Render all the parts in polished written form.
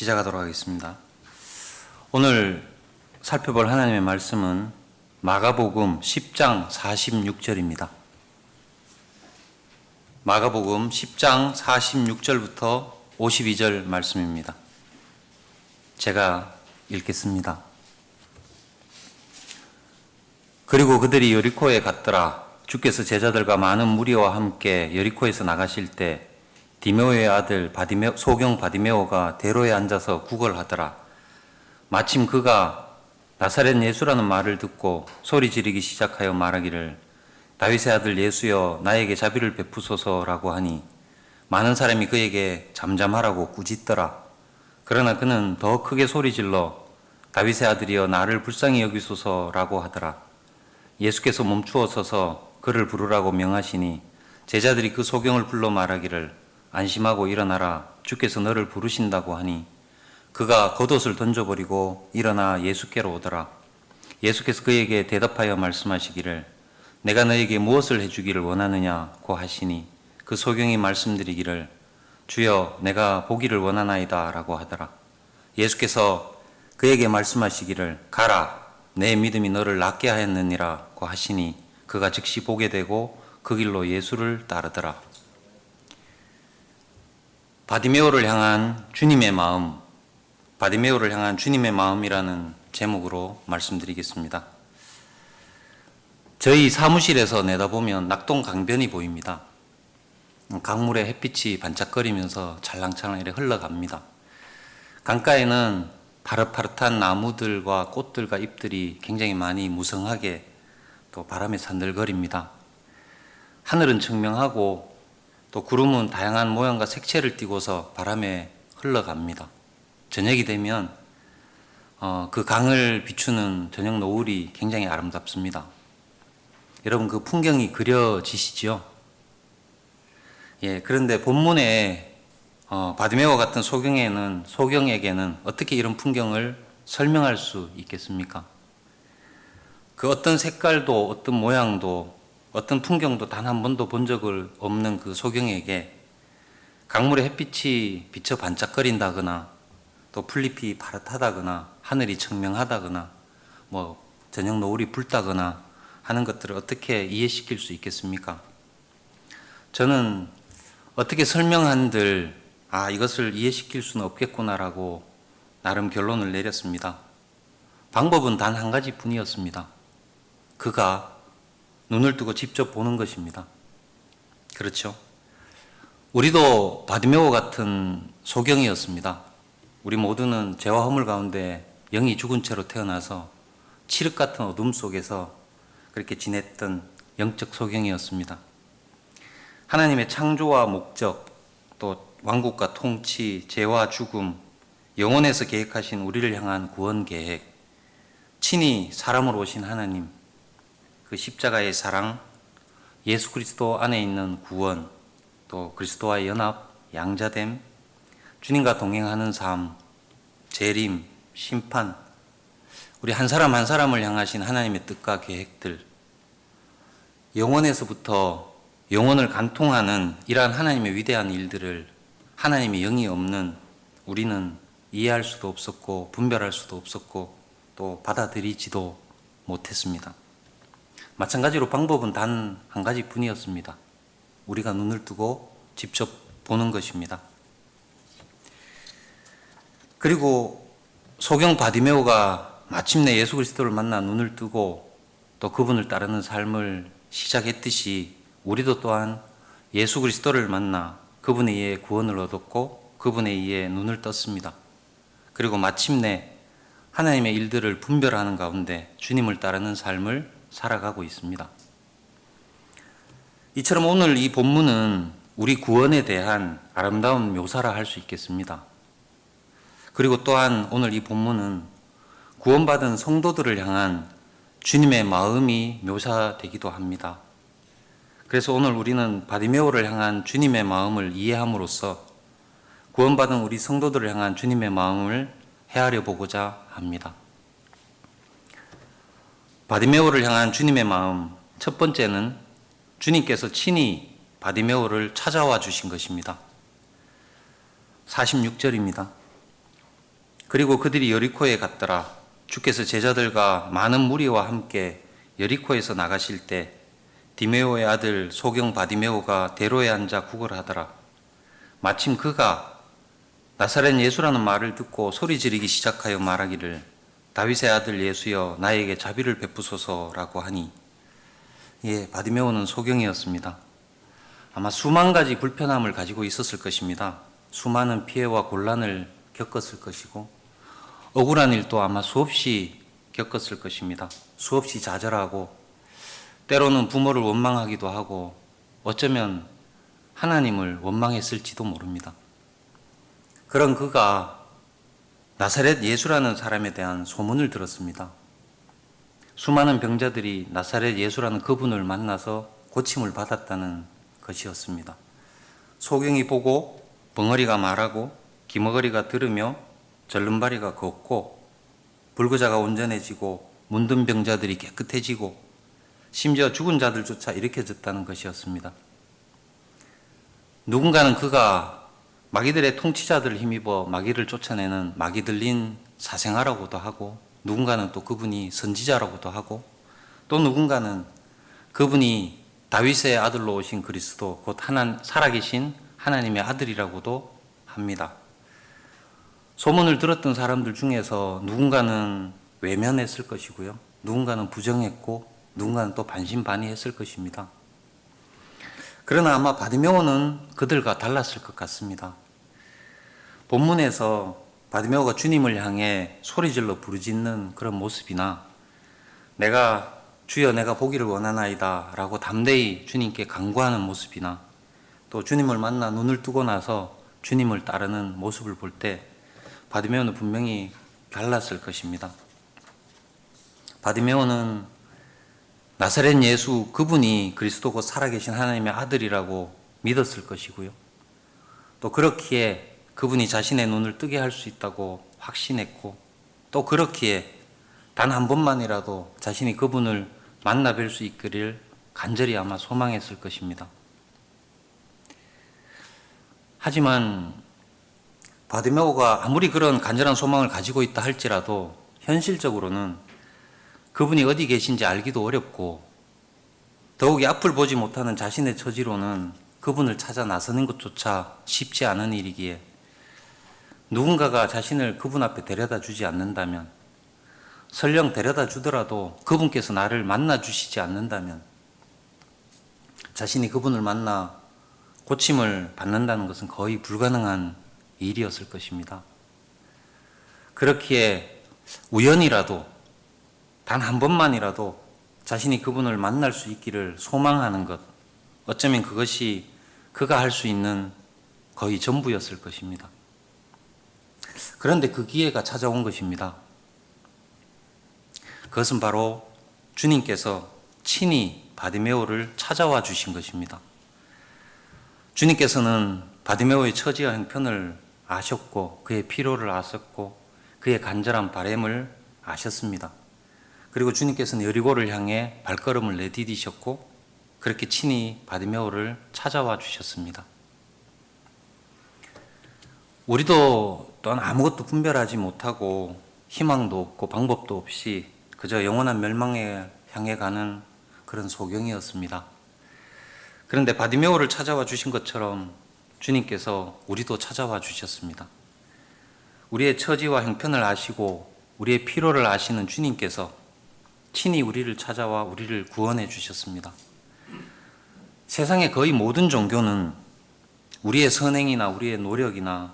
시작하도록 하겠습니다. 오늘 살펴볼 하나님의 말씀은 마가복음 10장 46절입니다. 마가복음 10장 46절부터 52절 말씀입니다. 제가 읽겠습니다. 그리고 그들이 여리코에 갔더라. 주께서 제자들과 많은 무리와 함께 여리코에서 나가실 때 디메오의 아들 소경 바디메오가 대로에 앉아서 구걸하더라. 마침 그가 나사렛 예수라는 말을 듣고 소리 지르기 시작하여 말하기를 다윗의 아들 예수여 나에게 자비를 베푸소서라고 하니 많은 사람이 그에게 잠잠하라고 꾸짖더라. 그러나 그는 더 크게 소리질러 다윗의 아들이여 나를 불쌍히 여기소서라고 하더라. 예수께서 멈추어 서서 그를 부르라고 명하시니 제자들이 그 소경을 불러 말하기를 안심하고 일어나라 주께서 너를 부르신다고 하니 그가 겉옷을 던져버리고 일어나 예수께로 오더라. 예수께서 그에게 대답하여 말씀하시기를 내가 너에게 무엇을 해주기를 원하느냐고 하시니 그 소경이 말씀드리기를 주여 내가 보기를 원하나이다 라고 하더라. 예수께서 그에게 말씀하시기를 가라 내 믿음이 너를 낫게 하였느니라고 하시니 그가 즉시 보게 되고 그 길로 예수를 따르더라. 바디메오를 향한 주님의 마음, 바디메오를 향한 주님의 마음이라는 제목으로 말씀드리겠습니다. 저희 사무실에서 내다보면 낙동 강변이 보입니다. 강물에 햇빛이 반짝거리면서 찰랑찰랑 이렇게 흘러갑니다. 강가에는 파릇파릇한 나무들과 꽃들과 잎들이 굉장히 많이 무성하게 또 바람에 산들거립니다. 하늘은 청명하고 또 구름은 다양한 모양과 색채를 띠고서 바람에 흘러갑니다. 저녁이 되면 그 강을 비추는 저녁 노을이 굉장히 아름답습니다. 여러분 그 풍경이 그려지시죠? 예, 그런데 본문에 바디메오와 같은 소경에게는 어떻게 이런 풍경을 설명할 수 있겠습니까? 그 어떤 색깔도 어떤 모양도 어떤 풍경도 단 한 번도 본 적을 없는 그 소경에게 강물의 햇빛이 비쳐 반짝거린다거나 또 풀잎이 파릇하다거나 하늘이 청명하다거나 뭐 저녁 노을이 붉다거나 하는 것들을 어떻게 이해시킬 수 있겠습니까? 저는 어떻게 설명한들 이것을 이해시킬 수는 없겠구나라고 나름 결론을 내렸습니다. 방법은 단 한 가지 뿐이었습니다. 그가 눈을 뜨고 직접 보는 것입니다. 그렇죠? 우리도 바디메오 같은 소경이었습니다. 우리 모두는 죄와 허물 가운데 영이 죽은 채로 태어나서 칠흑 같은 어둠 속에서 그렇게 지냈던 영적 소경이었습니다. 하나님의 창조와 목적, 또 왕국과 통치, 죄와 죽음, 영원에서 계획하신 우리를 향한 구원 계획, 친히 사람으로 오신 하나님, 그 십자가의 사랑, 예수 그리스도 안에 있는 구원, 또 그리스도와의 연합, 양자됨, 주님과 동행하는 삶, 재림, 심판, 우리 한 사람 한 사람을 향하신 하나님의 뜻과 계획들, 영원에서부터 영원을 관통하는 이러한 하나님의 위대한 일들을 하나님의 영이 없는 우리는 이해할 수도 없었고 분별할 수도 없었고 또 받아들이지도 못했습니다. 마찬가지로 방법은 단 한 가지 뿐이었습니다. 우리가 눈을 뜨고 직접 보는 것입니다. 그리고 소경 바디메오가 마침내 예수 그리스도를 만나 눈을 뜨고 또 그분을 따르는 삶을 시작했듯이 우리도 또한 예수 그리스도를 만나 그분에 의해 구원을 얻었고 그분에 의해 눈을 떴습니다. 그리고 마침내 하나님의 일들을 분별하는 가운데 주님을 따르는 삶을 살아가고 있습니다. 이처럼 오늘 이 본문은 우리 구원에 대한 아름다운 묘사라 할 수 있겠습니다. 그리고 또한 오늘 이 본문은 구원받은 성도들을 향한 주님의 마음이 묘사되기도 합니다. 그래서 오늘 우리는 바디메오를 향한 주님의 마음을 이해함으로써 구원받은 우리 성도들을 향한 주님의 마음을 헤아려 보고자 합니다. 바디메오를 향한 주님의 마음, 첫 번째는 주님께서 친히 바디메오를 찾아와 주신 것입니다. 46절입니다. 그리고 그들이 여리코에 갔더라. 주께서 제자들과 많은 무리와 함께 여리코에서 나가실 때 디메오의 아들 소경 바디메오가 대로에 앉아 구걸하더라. 마침 그가 나사렛 예수라는 말을 듣고 소리 지르기 시작하여 말하기를 다윗의 아들 예수여 나에게 자비를 베푸소서라고 하니, 바디메오는 소경이었습니다. 아마 수만 가지 불편함을 가지고 있었을 것입니다. 수많은 피해와 곤란을 겪었을 것이고 억울한 일도 아마 수없이 겪었을 것입니다. 수없이 좌절하고 때로는 부모를 원망하기도 하고 어쩌면 하나님을 원망했을지도 모릅니다. 그런 그가 나사렛 예수라는 사람에 대한 소문을 들었습니다. 수많은 병자들이 나사렛 예수라는 그분을 만나서 고침을 받았다는 것이었습니다. 소경이 보고 벙어리가 말하고 기머거리가 들으며 절름발이가 걷고 불구자가 온전해지고 문든 병자들이 깨끗해지고 심지어 죽은 자들조차 일으켜졌다는 것이었습니다. 누군가는 그가 마귀들의 통치자들을 힘입어 마귀를 쫓아내는 마귀 들린 사생아라고도 하고, 누군가는 또 그분이 선지자라고도 하고, 또 누군가는 그분이 다윗의 아들로 오신 그리스도 곧 살아계신 하나님의 아들이라고도 합니다. 소문을 들었던 사람들 중에서 누군가는 외면했을 것이고요, 누군가는 부정했고 누군가는 또 반신반의했을 것입니다. 그러나 아마 바디메오는 그들과 달랐을 것 같습니다. 본문에서 바디메오가 주님을 향해 소리질러 부르짖는 그런 모습이나 주여 내가 보기를 원하나이다 라고 담대히 주님께 간구하는 모습이나 또 주님을 만나 눈을 뜨고 나서 주님을 따르는 모습을 볼 때 바디메오는 분명히 달랐을 것입니다. 바디메오는 나사렛 예수 그분이 그리스도 곧 살아계신 하나님의 아들이라고 믿었을 것이고요, 또 그렇기에 그분이 자신의 눈을 뜨게 할 수 있다고 확신했고, 또 그렇기에 단 한 번만이라도 자신이 그분을 만나 뵐 수 있기를 간절히 아마 소망했을 것입니다. 하지만 바디메오가 아무리 그런 간절한 소망을 가지고 있다 할지라도 현실적으로는 그분이 어디 계신지 알기도 어렵고 더욱이 앞을 보지 못하는 자신의 처지로는 그분을 찾아 나서는 것조차 쉽지 않은 일이기에 누군가가 자신을 그분 앞에 데려다 주지 않는다면, 설령 데려다 주더라도 그분께서 나를 만나 주시지 않는다면 자신이 그분을 만나 고침을 받는다는 것은 거의 불가능한 일이었을 것입니다. 그렇기에 우연이라도 단 한 번만이라도 자신이 그분을 만날 수 있기를 소망하는 것, 어쩌면 그것이 그가 할 수 있는 거의 전부였을 것입니다. 그런데 그 기회가 찾아온 것입니다. 그것은 바로 주님께서 친히 바디메오를 찾아와 주신 것입니다. 주님께서는 바디메오의 처지와 형편을 아셨고 그의 필요를 아셨고 그의 간절한 바람을 아셨습니다. 그리고 주님께서는 여리고를 향해 발걸음을 내디디셨고 그렇게 친히 바디메오를 찾아와 주셨습니다. 우리도 또한 아무것도 분별하지 못하고 희망도 없고 방법도 없이 그저 영원한 멸망에 향해 가는 그런 소경이었습니다. 그런데 바디메오를 찾아와 주신 것처럼 주님께서 우리도 찾아와 주셨습니다. 우리의 처지와 형편을 아시고 우리의 필요를 아시는 주님께서 친히 우리를 찾아와 우리를 구원해 주셨습니다. 세상의 거의 모든 종교는 우리의 선행이나 우리의 노력이나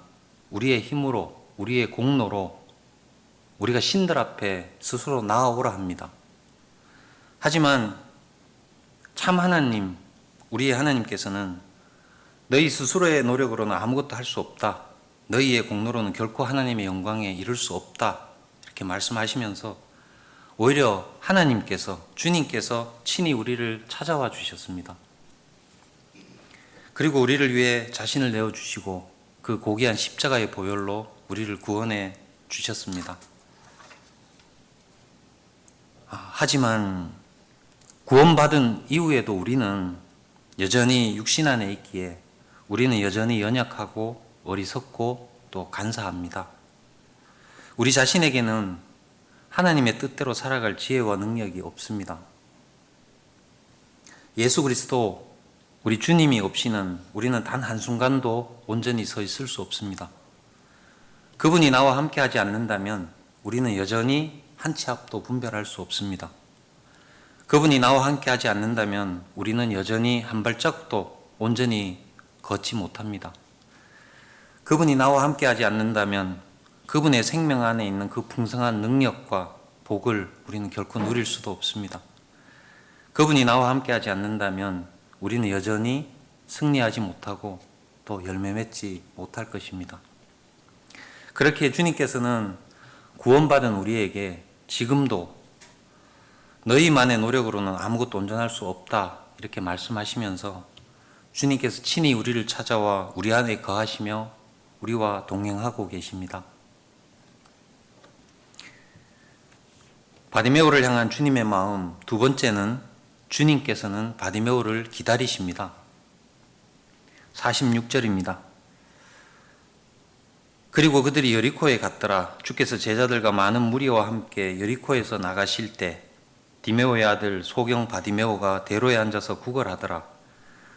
우리의 힘으로, 우리의 공로로 우리가 신들 앞에 스스로 나아오라 합니다. 하지만 참 하나님, 우리의 하나님께서는 너희 스스로의 노력으로는 아무것도 할 수 없다. 너희의 공로로는 결코 하나님의 영광에 이를 수 없다. 이렇게 말씀하시면서 오히려 하나님께서, 주님께서 친히 우리를 찾아와 주셨습니다. 그리고 우리를 위해 자신을 내어주시고 그 고귀한 십자가의 보혈로 우리를 구원해 주셨습니다. 하지만 구원받은 이후에도 우리는 여전히 육신 안에 있기에 우리는 여전히 연약하고 어리석고 또 간사합니다. 우리 자신에게는 하나님의 뜻대로 살아갈 지혜와 능력이 없습니다. 예수 그리스도, 우리 주님이 없이는 우리는 단 한순간도 온전히 서 있을 수 없습니다. 그분이 나와 함께 하지 않는다면 우리는 여전히 한 치 앞도 분별할 수 없습니다. 그분이 나와 함께 하지 않는다면 우리는 여전히 한 발짝도 온전히 걷지 못합니다. 그분이 나와 함께 하지 않는다면 그분의 생명 안에 있는 그 풍성한 능력과 복을 우리는 결코 누릴 수도 없습니다. 그분이 나와 함께 하지 않는다면 우리는 여전히 승리하지 못하고 또 열매 맺지 못할 것입니다. 그렇게 주님께서는 구원받은 우리에게 지금도 너희만의 노력으로는 아무것도 온전할 수 없다 이렇게 말씀하시면서 주님께서 친히 우리를 찾아와 우리 안에 거하시며 우리와 동행하고 계십니다. 바디메오를 향한 주님의 마음, 두 번째는 주님께서는 바디메오를 기다리십니다. 46절입니다. 그리고 그들이 여리코에 갔더라. 주께서 제자들과 많은 무리와 함께 여리코에서 나가실 때 디메오의 아들 소경 바디메오가 대로에 앉아서 구걸하더라.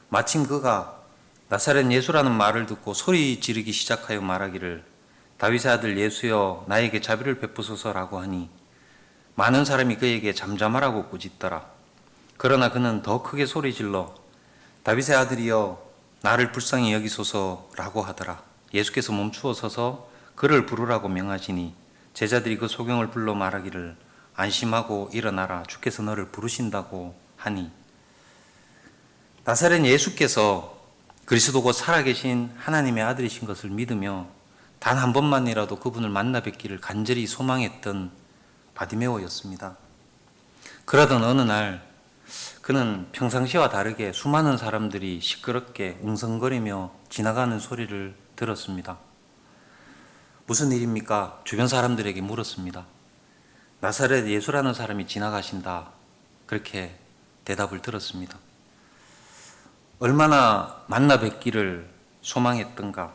마침 그가 나사렛 예수라는 말을 듣고 소리 지르기 시작하여 말하기를 다윗의 아들 예수여 나에게 자비를 베푸소서라고 하니 많은 사람이 그에게 잠잠하라고 꾸짖더라. 그러나 그는 더 크게 소리질러 다윗의 아들이여 나를 불쌍히 여기소서라고 하더라. 예수께서 멈추어 서서 그를 부르라고 명하시니 제자들이 그 소경을 불러 말하기를 안심하고 일어나라 주께서 너를 부르신다고 하니 나사렛 예수께서 그리스도고 살아계신 하나님의 아들이신 것을 믿으며 단 한 번만이라도 그분을 만나 뵙기를 간절히 소망했던 바디메오였습니다. 그러던 어느 날 그는 평상시와 다르게 수많은 사람들이 시끄럽게 웅성거리며 지나가는 소리를 들었습니다. 무슨 일입니까? 주변 사람들에게 물었습니다. 나사렛 예수라는 사람이 지나가신다. 그렇게 대답을 들었습니다. 얼마나 만나 뵙기를 소망했던가.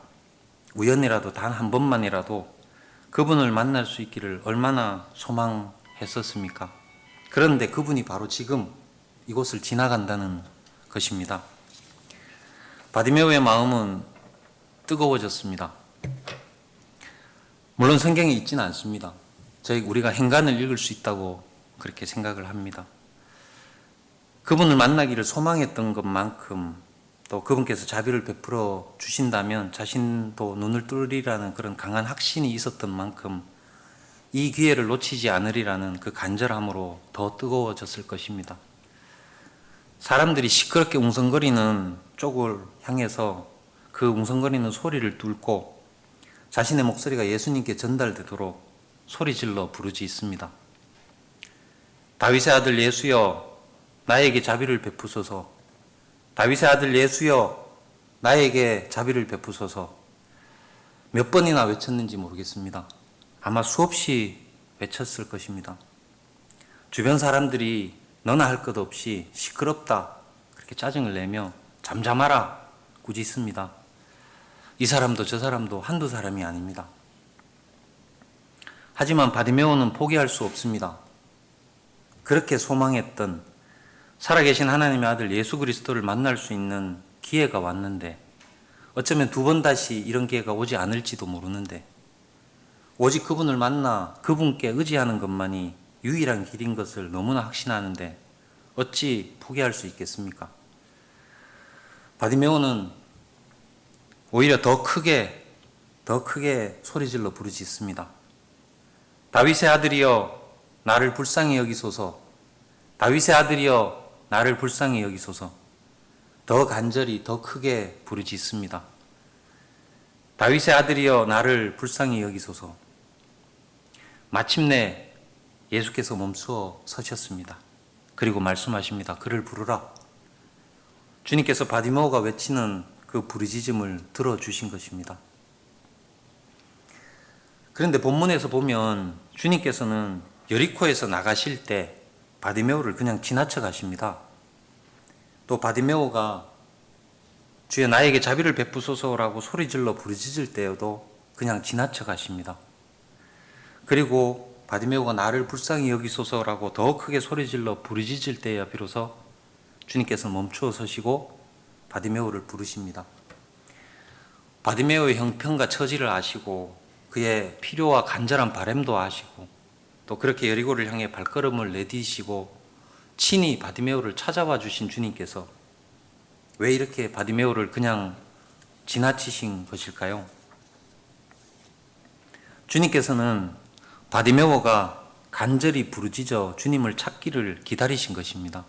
우연이라도 단 한 번만이라도 그분을 만날 수 있기를 얼마나 소망했었습니까? 그런데 그분이 바로 지금 이곳을 지나간다는 것입니다. 바디메오의 마음은 뜨거워졌습니다. 물론 성경에 있지는 않습니다. 우리가 행간을 읽을 수 있다고 그렇게 생각을 합니다. 그분을 만나기를 소망했던 것만큼 또 그분께서 자비를 베풀어 주신다면 자신도 눈을 뚫으리라는 그런 강한 확신이 있었던 만큼 이 기회를 놓치지 않으리라는 그 간절함으로 더 뜨거워졌을 것입니다. 사람들이 시끄럽게 웅성거리는 쪽을 향해서 그 웅성거리는 소리를 뚫고 자신의 목소리가 예수님께 전달되도록 소리질러 부르짖습니다. 다윗의 아들 예수여 나에게 자비를 베푸소서. 다윗의 아들 예수여 나에게 자비를 베푸소서. 몇 번이나 외쳤는지 모르겠습니다. 아마 수없이 외쳤을 것입니다. 주변 사람들이 너나 할 것 없이 시끄럽다 그렇게 짜증을 내며 잠잠하라 꾸짖습니다. 이 사람도 저 사람도 한두 사람이 아닙니다. 하지만 바디메오는 포기할 수 없습니다. 그렇게 소망했던 살아계신 하나님의 아들 예수 그리스도를 만날 수 있는 기회가 왔는데 어쩌면 두 번 다시 이런 기회가 오지 않을지도 모르는데 오직 그분을 만나 그분께 의지하는 것만이 유일한 길인 것을 너무나 확신하는데 어찌 포기할 수 있겠습니까? 바디메오는 오히려 더 크게 소리질러 부르짖습니다. 다윗의 아들이여 나를 불쌍히 여기소서. 다윗의 아들이여 나를 불쌍히 여기소서. 더 간절히 더 크게 부르짖습니다. 다윗의 아들이여 나를 불쌍히 여기소서. 마침내 예수께서 멈추어 서셨습니다. 그리고 말씀하십니다. 그를 부르라. 주님께서 바디메오가 외치는 그 부르짖음을 들어주신 것입니다. 그런데 본문에서 보면 주님께서는 여리코에서 나가실 때 바디메오를 그냥 지나쳐 가십니다. 또 바디메오가 주여 나에게 자비를 베푸소서라고 소리질러 부르짖을 때에도 그냥 지나쳐 가십니다. 그리고 바디메오가 나를 불쌍히 여기소서라고 더 크게 소리질러 부르짖을 때야 비로소 주님께서 멈추어 서시고 바디메오를 부르십니다. 바디메오의 형편과 처지를 아시고 그의 필요와 간절한 바람도 아시고 또 그렇게 여리고를 향해 발걸음을 내디디시고 친히 바디메오를 찾아와 주신 주님께서 왜 이렇게 바디메오를 그냥 지나치신 것일까요? 주님께서는 바디메오가 간절히 부르짖어 주님을 찾기를 기다리신 것입니다.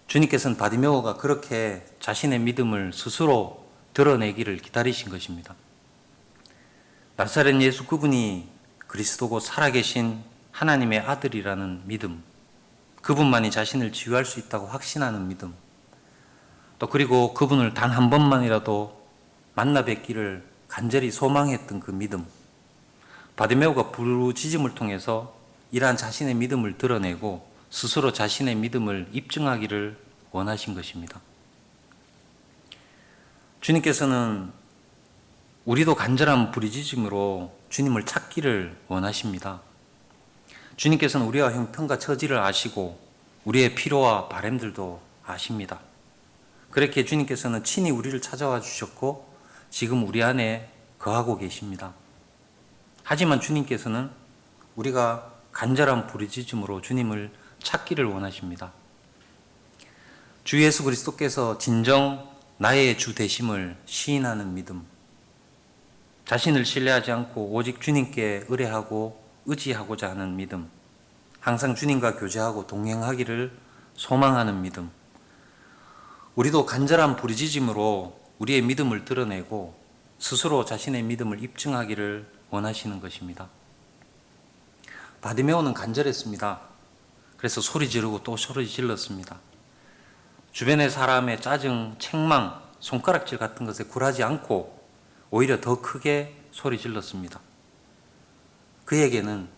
주님께서는 바디메오가 그렇게 자신의 믿음을 스스로 드러내기를 기다리신 것입니다. 나사렛 예수 그분이 그리스도고 살아계신 하나님의 아들이라는 믿음, 그분만이 자신을 치유할 수 있다고 확신하는 믿음, 또 그리고 그분을 단 한 번만이라도 만나 뵙기를 간절히 소망했던 그 믿음, 바디메오가 부르짖음을 통해서 이러한 자신의 믿음을 드러내고 스스로 자신의 믿음을 입증하기를 원하신 것입니다. 주님께서는 우리도 간절한 부르짖음으로 주님을 찾기를 원하십니다. 주님께서는 우리와 형편과 처지를 아시고 우리의 필요와 바람들도 아십니다. 그렇게 주님께서는 친히 우리를 찾아와 주셨고 지금 우리 안에 거하고 계십니다. 하지만 주님께서는 우리가 간절한 부르짖음으로 주님을 찾기를 원하십니다. 주 예수 그리스도께서 진정 나의 주 되심을 시인하는 믿음, 자신을 신뢰하지 않고 오직 주님께 의뢰하고 의지하고자 하는 믿음, 항상 주님과 교제하고 동행하기를 소망하는 믿음, 우리도 간절한 부르짖음으로 우리의 믿음을 드러내고 스스로 자신의 믿음을 입증하기를 원하시는 것입니다. 바디메오는 간절했습니다. 그래서 소리 지르고 또 소리 질렀습니다. 주변의 사람의 짜증, 책망, 손가락질 같은 것에 굴하지 않고 오히려 더 크게 소리 질렀습니다. 그에게는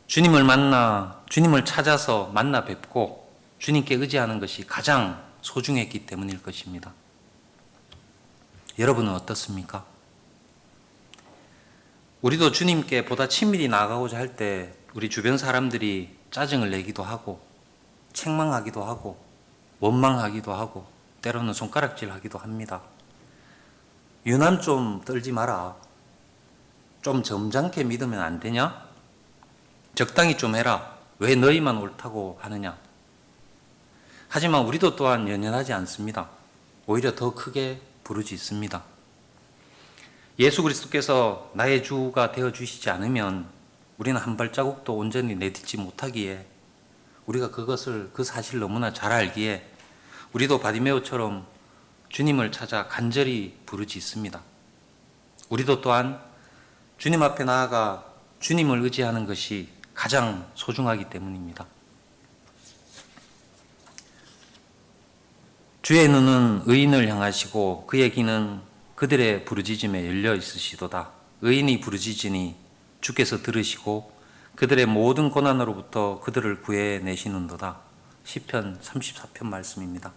주님을 찾아서 만나 뵙고 주님께 의지하는 것이 가장 소중했기 때문일 것입니다. 여러분은 어떻습니까? 우리도 주님께 보다 친밀히 나아가고자 할 때 우리 주변 사람들이 짜증을 내기도 하고 책망하기도 하고 원망하기도 하고 때로는 손가락질 하기도 합니다. 유난 좀 떨지 마라. 좀 점잖게 믿으면 안 되냐? 적당히 좀 해라. 왜 너희만 옳다고 하느냐? 하지만 우리도 또한 연연하지 않습니다. 오히려 더 크게 부르짖습니다. 예수 그리스도께서 나의 주가 되어주시지 않으면 우리는 한 발자국도 온전히 내딛지 못하기에 우리가 그 사실을 너무나 잘 알기에 우리도 바디메오처럼 주님을 찾아 간절히 부르짖습니다. 우리도 또한 주님 앞에 나아가 주님을 의지하는 것이 가장 소중하기 때문입니다. 주의 눈은 의인을 향하시고 그의 귀는 그들의 부르짖음에 열려 있으시도다. 의인이 부르짖으니 주께서 들으시고 그들의 모든 고난으로부터 그들을 구해내시는도다. 시편 34편 말씀입니다.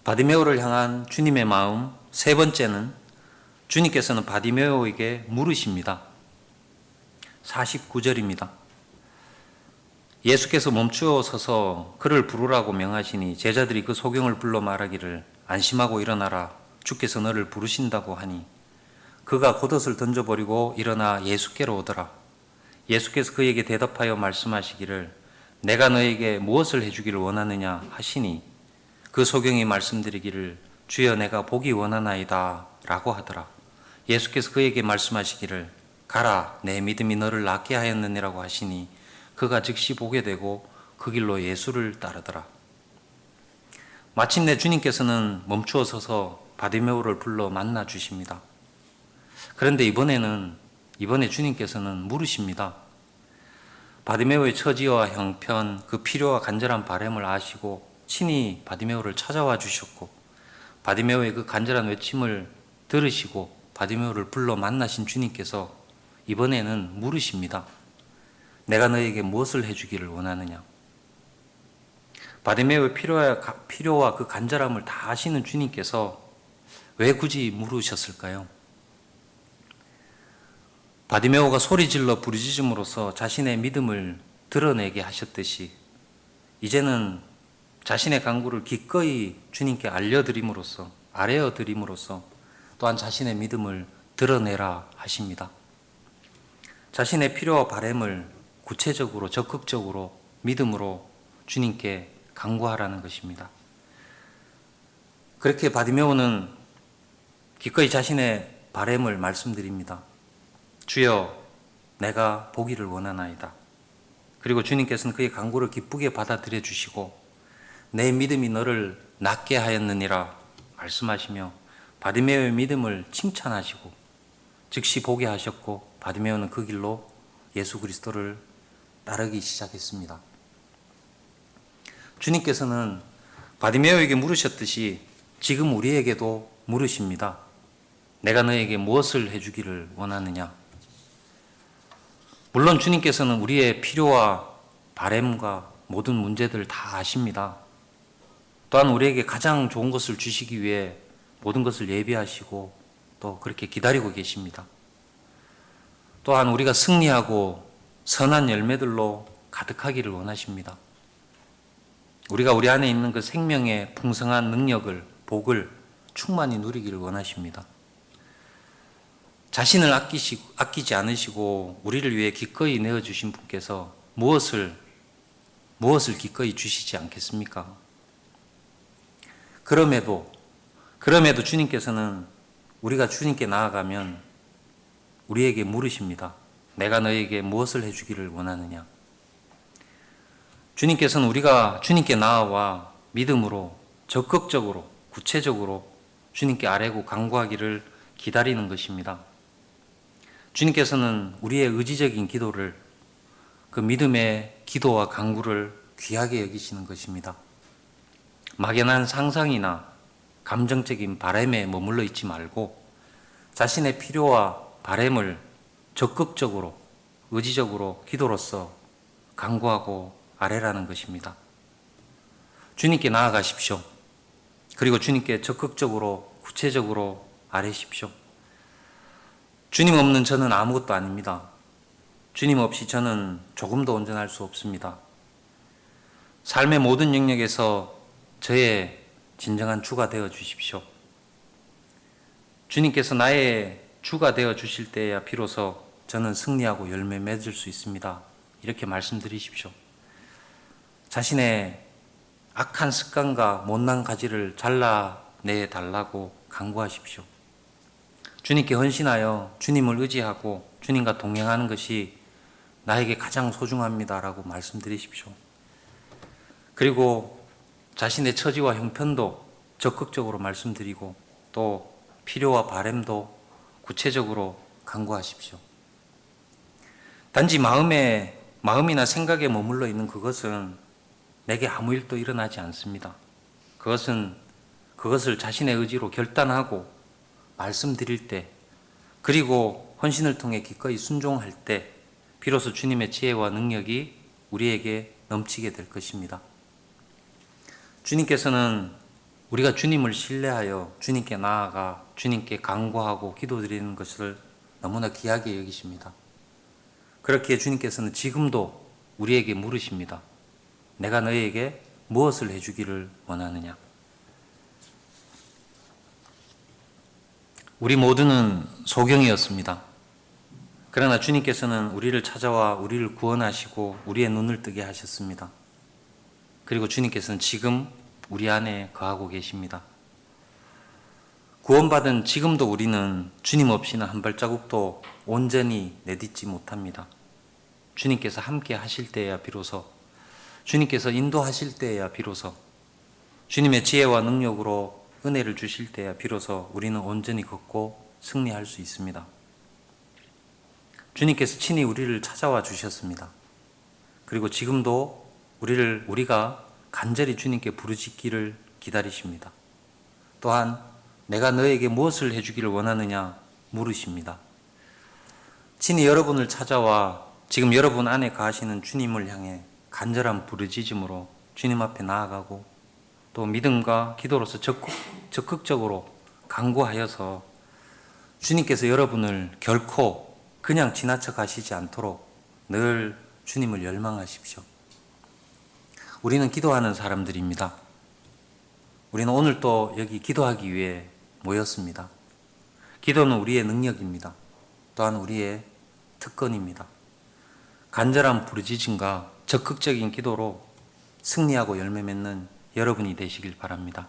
바디메오를 향한 주님의 마음, 세 번째는 주님께서는 바디메오에게 물으십니다. 49절입니다. 예수께서 멈추어 서서 그를 부르라고 명하시니 제자들이 그 소경을 불러 말하기를 안심하고 일어나라. 주께서 너를 부르신다고 하니 그가 겉옷을 던져버리고 일어나 예수께로 오더라. 예수께서 그에게 대답하여 말씀하시기를 내가 너에게 무엇을 해주기를 원하느냐 하시니 그 소경이 말씀드리기를 주여 내가 보기 원하나이다 라고 하더라. 예수께서 그에게 말씀하시기를 가라 내 믿음이 너를 낫게 하였느니라고 하시니 그가 즉시 보게 되고 그 길로 예수를 따르더라. 마침내 주님께서는 멈추어 서서 바디메오를 불러 만나 주십니다. 그런데 이번에 주님께서는 물으십니다. 바디메오의 처지와 형편, 그 필요와 간절한 바람을 아시고 친히 바디메오를 찾아와 주셨고 바디메오의 그 간절한 외침을 들으시고 바디메오를 불러 만나신 주님께서 이번에는 물으십니다. 내가 너에게 무엇을 해주기를 원하느냐? 바디메오의 필요와 그 간절함을 다 아시는 주님께서 왜 굳이 물으셨을까요? 바디메오가 소리질러 부르짖음으로써 자신의 믿음을 드러내게 하셨듯이 이제는 자신의 간구를 기꺼이 주님께 알려드림으로써 아뢰어드림으로써 또한 자신의 믿음을 드러내라 하십니다. 자신의 필요와 바램을 구체적으로 적극적으로 믿음으로 주님께 간구하라는 것입니다. 그렇게 바디메오는 기꺼이 자신의 바램을 말씀드립니다. 주여, 내가 보기를 원하나이다. 그리고 주님께서는 그의 간구를 기쁘게 받아들여 주시고 내 믿음이 너를 낫게 하였느니라 말씀하시며 바디메오의 믿음을 칭찬하시고 즉시 보게 하셨고 바디메오는 그 길로 예수 그리스도를 따르기 시작했습니다. 주님께서는 바디메오에게 물으셨듯이 지금 우리에게도 물으십니다. 내가 너에게 무엇을 해주기를 원하느냐? 물론 주님께서는 우리의 필요와 바램과 모든 문제들을 다 아십니다. 또한 우리에게 가장 좋은 것을 주시기 위해 모든 것을 예비하시고 또 그렇게 기다리고 계십니다. 또한 우리가 승리하고 선한 열매들로 가득하기를 원하십니다. 우리가 우리 안에 있는 그 생명의 풍성한 능력을, 복을 충만히 누리기를 원하십니다. 자신을 아끼지 않으시고 우리를 위해 기꺼이 내어주신 분께서 무엇을 기꺼이 주시지 않겠습니까? 그럼에도 주님께서는 우리가 주님께 나아가면 우리에게 물으십니다. 내가 너에게 무엇을 해주기를 원하느냐? 주님께서는 우리가 주님께 나아와 믿음으로 적극적으로 구체적으로 주님께 아뢰고 간구하기를 기다리는 것입니다. 주님께서는 우리의 의지적인 기도를, 그 믿음의 기도와 간구를 귀하게 여기시는 것입니다. 막연한 상상이나 감정적인 바램에 머물러 있지 말고 자신의 필요와 바램을 적극적으로 의지적으로 기도로서 간구하고 아뢰라는 것입니다. 주님께 나아가십시오. 그리고 주님께 적극적으로 구체적으로 아뢰십시오. 주님 없는 저는 아무것도 아닙니다. 주님 없이 저는 조금도 온전할 수 없습니다. 삶의 모든 영역에서 저의 진정한 주가 되어 주십시오. 주님께서 나의 주가 되어 주실 때야 비로소 저는 승리하고 열매 맺을 수 있습니다. 이렇게 말씀드리십시오. 자신의 악한 습관과 못난 가지를 잘라내 달라고 간구하십시오. 주님께 헌신하여 주님을 의지하고 주님과 동행하는 것이 나에게 가장 소중합니다라고 말씀드리십시오. 그리고 자신의 처지와 형편도 적극적으로 말씀드리고 또 필요와 바램도 구체적으로 간구하십시오. 단지 마음이나 생각에 머물러 있는 그것은 내게 아무 일도 일어나지 않습니다. 그것을 자신의 의지로 결단하고 말씀드릴 때, 그리고 헌신을 통해 기꺼이 순종할 때 비로소 주님의 지혜와 능력이 우리에게 넘치게 될 것입니다. 주님께서는 우리가 주님을 신뢰하여 주님께 나아가 주님께 간구하고 기도드리는 것을 너무나 귀하게 여기십니다. 그렇게 주님께서는 지금도 우리에게 물으십니다. 내가 너희에게 무엇을 해주기를 원하느냐? 우리 모두는 소경이었습니다. 그러나 주님께서는 우리를 찾아와 우리를 구원하시고 우리의 눈을 뜨게 하셨습니다. 그리고 주님께서는 지금 우리 안에 거하고 계십니다. 구원받은 지금도 우리는 주님 없이는 한 발자국도 온전히 내딛지 못합니다. 주님께서 함께 하실 때야 비로소, 주님께서 인도하실 때야 비로소, 주님의 지혜와 능력으로 은혜를 주실 때야 비로소 우리는 온전히 걷고 승리할 수 있습니다. 주님께서 친히 우리를 찾아와 주셨습니다. 그리고 지금도 우리가 간절히 주님께 부르짖기를 기다리십니다. 또한 내가 너에게 무엇을 해주기를 원하느냐 물으십니다. 친히 여러분을 찾아와 지금 여러분 안에 거하시는 주님을 향해 간절한 부르짖음으로 주님 앞에 나아가고 또 믿음과 기도로서 적극적으로 간구하여서 주님께서 여러분을 결코 그냥 지나쳐 가시지 않도록 늘 주님을 열망하십시오. 우리는 기도하는 사람들입니다. 우리는 오늘 또 여기 기도하기 위해 모였습니다. 기도는 우리의 능력입니다. 또한 우리의 특권입니다. 간절한 부르짖음과 적극적인 기도로 승리하고 열매 맺는 여러분이 되시길 바랍니다.